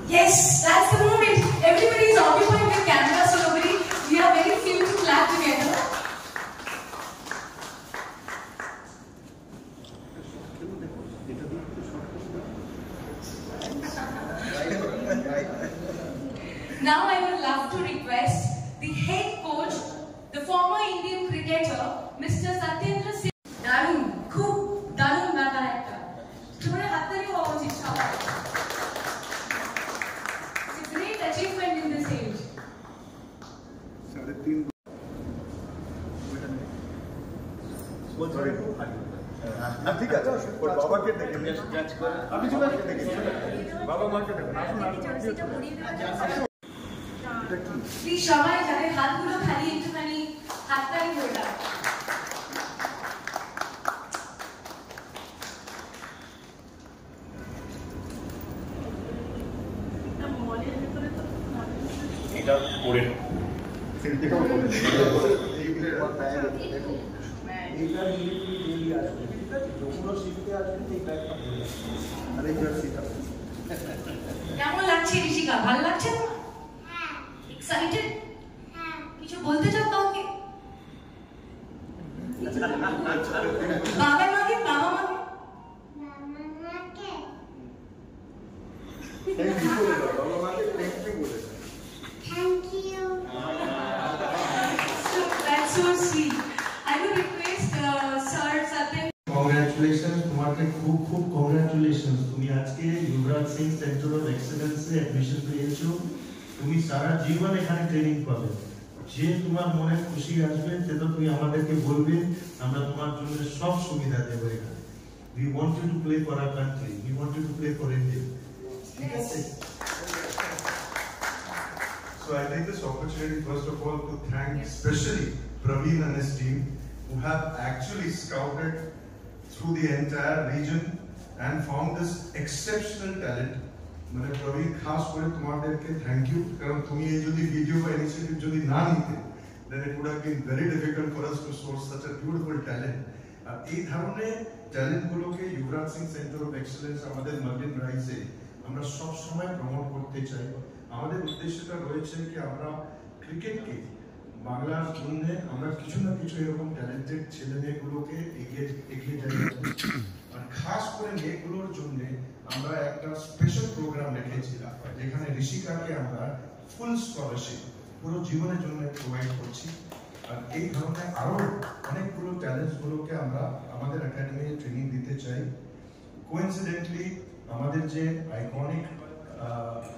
Yes, that's the moment. Everybody is occupied with camera, so nobody. We are very few to clap together. Now I would love to request the head coach, the former Indian cricketer, Mr. Satyendra Singh. Darun, khub darun bata ekta. Tumhare hath tari howa uchit shabbai. It's a great achievement in this age. ঠিক আছে ওর বাবাকে দেখে জাজ করে আমি চলে আসি দেখে বাবা মাকে দেখুন আসুন প্লিজ সবাই যাদের হাতগুলো খালি একটুখানি হাততালি করে দাও। এটা করে কেমন লাগছে ঋষিকা? ভালো লাগছে না? এক্সাইটেড? কিছু বলতে চাও কাউকে? বাবা মাকে বাবা মাকে Thank you. So that's so sweet. I would request Sir Satyen. Congratulations, তোমাকে খুব খুব congratulations. তুমি আজকে Yuvraj Singh centre of এক্সেলেন্সে admission পেয়েছো। তুমি সারা জীবন এখানে ট্রেনিং পাবে। যে তোমার মনে খুশি আসবে সেটা তুমি আমাদেরকে বলবে, আমরা তোমার জন্য সব সুবিধা দেব এখানে। We want you to play for our country. We want you to play for India. ঠিক আছে? So I take this opportunity first of all to thank especially Praveen and his team who have actually scouted through the entire region and found this exceptional talent. মানে প্রবীণ খাস করে তোমাদেরকে thank you, কারণ তুমি এই যদি ভিডিও বা initiative যদি না নিতে then it would have been very difficult for us to source such a beautiful talent. আর এই ধরনের ট্যালেন্টগুলোকে Yuvraj Singh centre of excellence আমাদের মার্লিন রাইজে আমরা সব সময় প্রমোট করতে চাই। আমাদের উদ্দেশ্যটা রয়েছে কি আমরা ক্রিকেটকে বাংলার জন্য আমরা কিছু না কিছু এরকম ট্যালেন্টেড ছেলে মেয়েগুলোকে এগিয়ে যাই, আর খাস করে মেয়েগুলোর জন্য আমরা একটা স্পেশাল প্রোগ্রাম রেখেছিলাম যেখানে ঋষিকাকে আমরা ফুল স্কলারশিপ পুরো জীবনের জন্য প্রোভাইড করছি। আর এই ধরনের আরো অনেকগুলো ট্যালেন্টসগুলোকে আমরা আমাদের একাডেমি ট্রেনিং দিতে চাই। কোইন্সিডেন্টলি আমাদের যে আইকনিক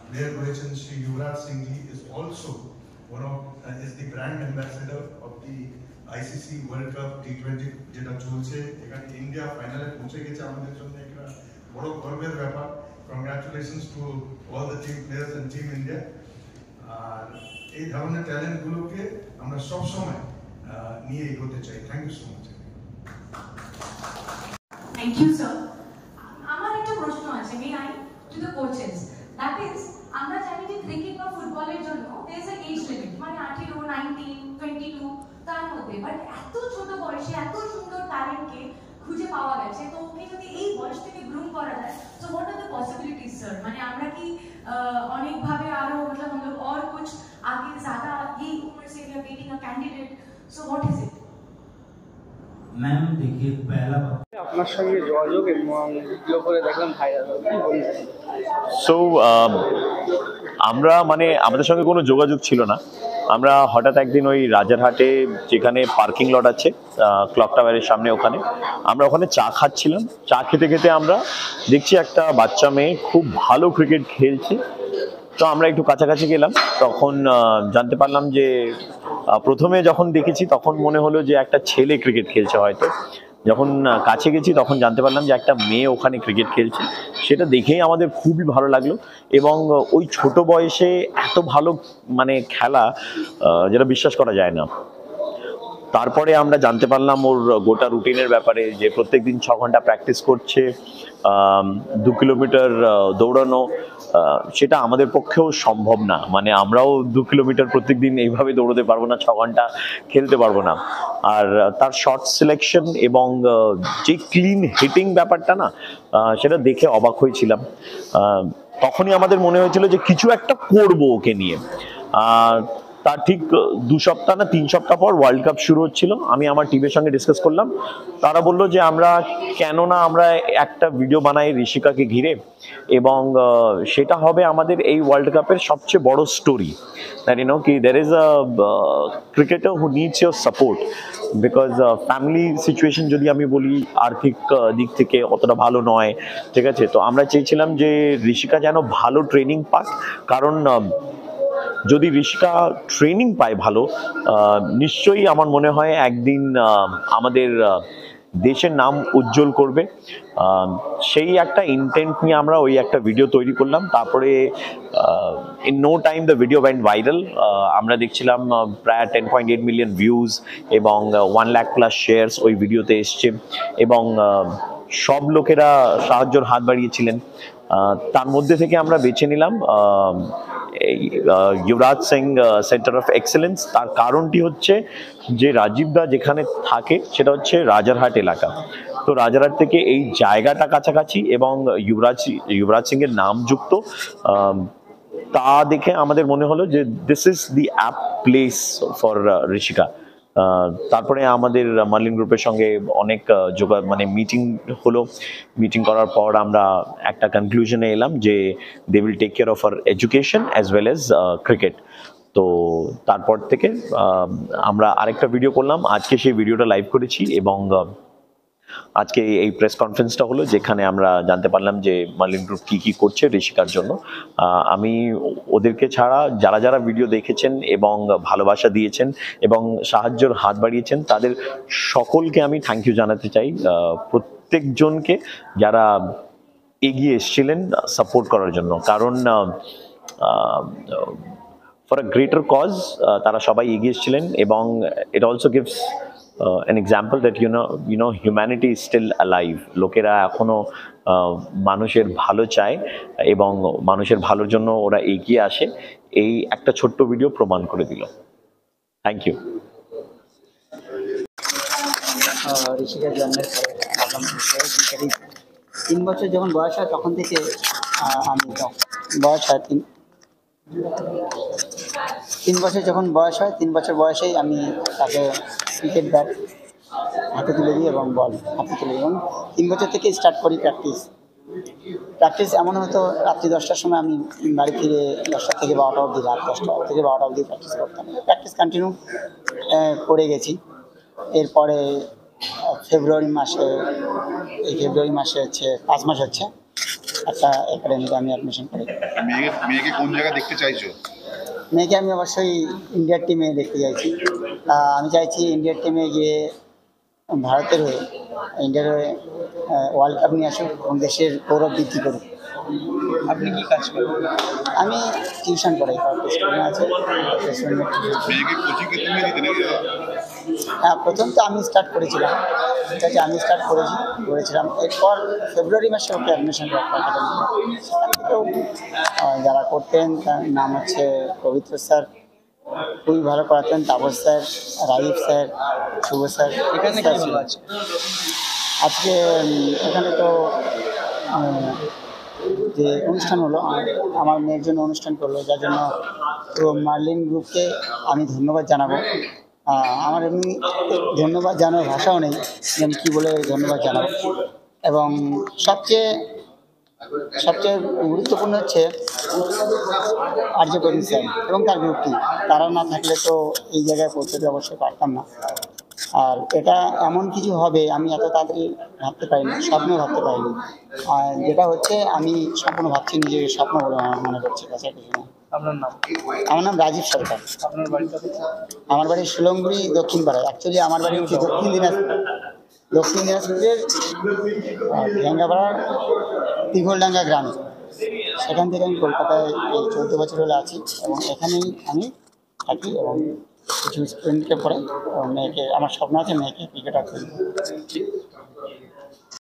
প্লেয়ার রয়েছেন Shri Yuvraj Singh ji is also is the brand ambassador of the ICC World Cup T20 যেটা চলছে, এখানে ইন্ডিয়া ফাইনালে পৌঁছে গেছে, আমাদের জন্য একটা বড় গর্বের ব্যাপার। Congratulations to all the team players and team India. আর এই ধরনের ট্যালেন্টগুলোকে আমরা সব সময় নিয়ে এগোতে চাই। Thank you so much. Thank you, sir. আমার একটা প্রশ্ন আছে, may I to the coaches, that is আমরা জানি যে ক্রিকেট বা ফুটবলের জন্য there is a age limit, মানে 18, 19, 22 তার মধ্যে, বাট এত ছোট বয়সে এত সুন্দর ট্যালেন্টকে খুঁজে পাওয়া গেছে, তো ওকে যদি এই বয়স থেকে গ্রুম করা যায়, so what are the পসিবিলিটিজ sir? মানে আমরা কি অনেক ভাবে আরো मतलब हम लोग और कुछ आगे ज्यादा ये उम्र से we are getting a candidate, so what is it? Ma'am देखिए पहला আপনার সঙ্গে যোগাযোগ এবং ভিডিও করে দেখলাম ভাইরাল, কি বলছেন? সো আমরা মানে আমাদের সঙ্গে কোনো যোগাযোগ ছিল না। আমরা হঠাৎ একদিন ওই রাজারহাটে যেখানে পার্কিং লট আছে ক্লক টাওয়ারের সামনে, আমরা ওখানে চা খাচ্ছিলাম। চা খেতে খেতে আমরা দেখছি একটা বাচ্চা মেয়ে খুব ভালো ক্রিকেট খেলছে। তো আমরা একটু কাছাকাছি গেলাম, তখন জানতে পারলাম যে প্রথমে যখন দেখেছি তখন মনে হলো যে একটা ছেলে ক্রিকেট খেলছে, হয়তো যখন কাছে গেছি তখন জানতে পারলাম যে একটা মেয়ে ওখানে ক্রিকেট খেলছে। সেটা দেখেই আমাদের খুবই ভালো লাগলো, এবং ওই ছোট বয়সে এত ভালো মানে খেলা, যেটা বিশ্বাস করা যায় না। তারপরে আমরা জানতে পারলাম ওর গোটা রুটিনের ব্যাপারে, যে প্রত্যেকদিন 6 ঘন্টা প্র্যাকটিস করছে, 2 কিলোমিটার দৌড়ানো। সেটা আমাদের পক্ষেও সম্ভব না, মানে আমরাও 2 কিলোমিটার প্রত্যেকদিন এইভাবে দৌড়তে পারবো না, 6 ঘন্টা খেলতে পারবো না। আর তার শর্ট সিলেকশন এবং যে ক্লিন হিটিং ব্যাপারটা না, সেটা দেখে অবাক হয়েছিলাম। তখনই আমাদের মনে হয়েছিল যে কিছু একটা করবো ওকে নিয়ে। তার ঠিক 2 সপ্তাহ না 3 সপ্তাহ পর ওয়ার্ল্ড কাপ শুরু হচ্ছিল। আমি আমার টিমের সঙ্গে ডিসকাস করলাম, তারা বললো যে আমরা একটা ভিডিও বানাই ঋষিকাকে ঘিরে, এবং সেটা হবে আমাদের এই ওয়ার্ল্ড কাপের সবচেয়ে বড় স্টোরি। দ্যাট ইউ নো কি there is a cricketer who needs your support, because family situation যদি আমি বলি আর্থিক দিক থেকে অতটা ভালো নয়, ঠিক আছে। তো আমরা চেয়েছিলাম যে ঋষিকা যেন ভালো ট্রেনিং পাক, কারণ যদি ঋষিকা ট্রেনিং পায় ভালো, নিশ্চয়ই আমার মনে হয় একদিন আমাদের দেশের নাম উজ্জ্বল করবে। সেই একটা ইন্টেন্ট নিয়ে আমরা ওই একটা ভিডিও তৈরি করলাম। তারপরে in no time the video went viral. আমরা দেখছিলাম প্রায় 10.8 মিলিয়ন ভিউজ এবং 1 লাখ প্লাস শেয়ারস ওই ভিডিওতে এসছে, এবং সব লোকেরা সাহায্যের হাত বাড়িয়েছিলেন। তার মধ্যে থেকে আমরা বেছে নিলাম Yuvraj Singh centre of excellence. तार कारणटी হচ্ছে যে রাজীব দা যেখানে থাকে সেটা হচ্ছে রাজারহাট এলাকা। তো রাজারহাট থেকে এই জায়গাটা কাছাকাছি এবং युवराज सिंह এর নাম যুক্ত, তা দেখে আমাদের মনে হলো যে this is the app place for Rishika. তারপরে আমাদের মার্লিন গ্রুপের সঙ্গে অনেক মিটিং হলো। মিটিং করার পর আমরা একটা কনক্লুশনে এলাম যে they will take care of our education as well as cricket. তো তারপর থেকে আমরা আরেকটা ভিডিও করলাম। আজকে সেই ভিডিওটা লাইভ করেছি, এবং আজকে এই প্রেস কনফারেন্সটা হলো যেখানে আমরা জানতে পারলাম যে মার্লিন গ্রুপ কি করছে ঋষিকার জন্য। আমি ওদেরকে ছাড়া যারা ভিডিও দেখেছেন এবং ভালোবাসা দিয়েছেন এবং সাহায্যের হাত বাড়িয়েছেন, তাদের সকলকে আমি থ্যাংক ইউ জানাতে চাই। প্রত্যেকজনকে যারা এগিয়ে এসেছিলেন সাপোর্ট করার জন্য, কারণ ফর আ গ্রেটার কজ তারা সবাই এগিয়ে এসেছিলেন, এবং it also gives an example that you know humanity is still alive. লোকেরা এখনো মানুষের ভালো চায় এবং মানুষের ভালোর জন্য ওরা এগিয়ে আসে। এই একটা ছোট্ট ভিডিও প্রমাণ করে দিল। Thank you. ঋষিকার জন্মের পরে 3 বছর যখন বয়স হয় তখন থেকে আমি বয়স হয় 3 বছর যখন বয়স হয়, 3 বছর বয়সেই আমি তাকে ক্রিকেট ব্যাট হাতে তুলে দিই এবং বল হাতে তুলে দিই, এবং 3 বছর থেকে স্টার্ট করি প্র্যাকটিস। এমন হতো রাত্রি 10টার সময় আমি বাড়ি ফিরে 10টা থেকে 12টা অবধি, রাত 10টা থেকে 12টা অবধি প্র্যাকটিস করতাম। প্র্যাকটিস কন্টিনিউ করে গেছি। এরপরে ফেব্রুয়ারি মাসে হচ্ছে 5 মাস হচ্ছে একটা একাডেমিতে আমি অ্যাডমিশন করি। মেয়েকে কোন জায়গায় দেখতে চাইছো? মেয়েকে আমি অবশ্যই ইন্ডিয়ার টিমে দেখতে চাইছি। আমি চাইছি ইন্ডিয়ার টিমে গিয়ে ভারতের হয়ে ওয়ার্ল্ড কাপ নিয়ে আসুক এবং দেশের গৌরব বৃদ্ধি করুক। আপনি কি কাজ করেন? আমি টিউশন করাই, স্টুডেন্ট আছে। হ্যাঁ, প্রথম তো আমি স্টার্ট করেছিলাম, ঠিক আছে, করেছিলাম। এরপর ফেব্রুয়ারি মাসে ওকে অ্যাডমিশন করতাম একাডেমিতে। সেখান থেকেও যারা করতেন, তার নাম হচ্ছে পবিত্র স্যার, খুবই ভালো করাতেন। তাপস স্যার, রাজীব স্যার, শুভ স্যার। এখানে কি হলো আজকে? এখানে তো যে অনুষ্ঠান হলো, আমার মেয়ের জন্য অনুষ্ঠান করলো, যার জন্য পুরো মার্লিন গ্রুপকে আমি ধন্যবাদ জানাবো। আমার এমনি ধন্যবাদ জানার ভাষাও নেই, আমি কী বলে ধন্যবাদ জানাবো। এবং সবচেয়ে গুরুত্বপূর্ণ হচ্ছে আর্য করিম স্যার এবং তার গ্রুপটি। তারা না থাকলে তো এই জায়গায় পৌঁছতে অবশ্যই পারতাম না। আর এটা এমন কিছু হবে আমি এত তাড়াতাড়ি ভাবতে পারিনি, স্বপ্নেও ভাবতে পারিনি। আর যেটা হচ্ছে আমি স্বপ্ন ভাবছি, নিজের স্বপ্ন বলে আমার মনে করছে। কাছাকাছি না। আপনার নাম? আমার নাম রাজীব সরকার। আপনার বাড়িটা? আমার বাড়ি সুলঙ্গুড়ি, দক্ষিণ পাড়ায়। অ্যাকচুয়ালি আমার বাড়ি হচ্ছে দক্ষিণ দিনাজপুরের ভেঙ্গাপাড়ার তিঘলডাঙ্গা গ্রামে। সেখান থেকে আমি কলকাতায় এই 14 বছর হলে আছি এবং এখানেই আমি থাকি এবং কিছু স্টুডেন্টকে পড়াই, মেয়েকে আমার স্বপ্ন আছে মেয়েকে ক্রিকেটার করি।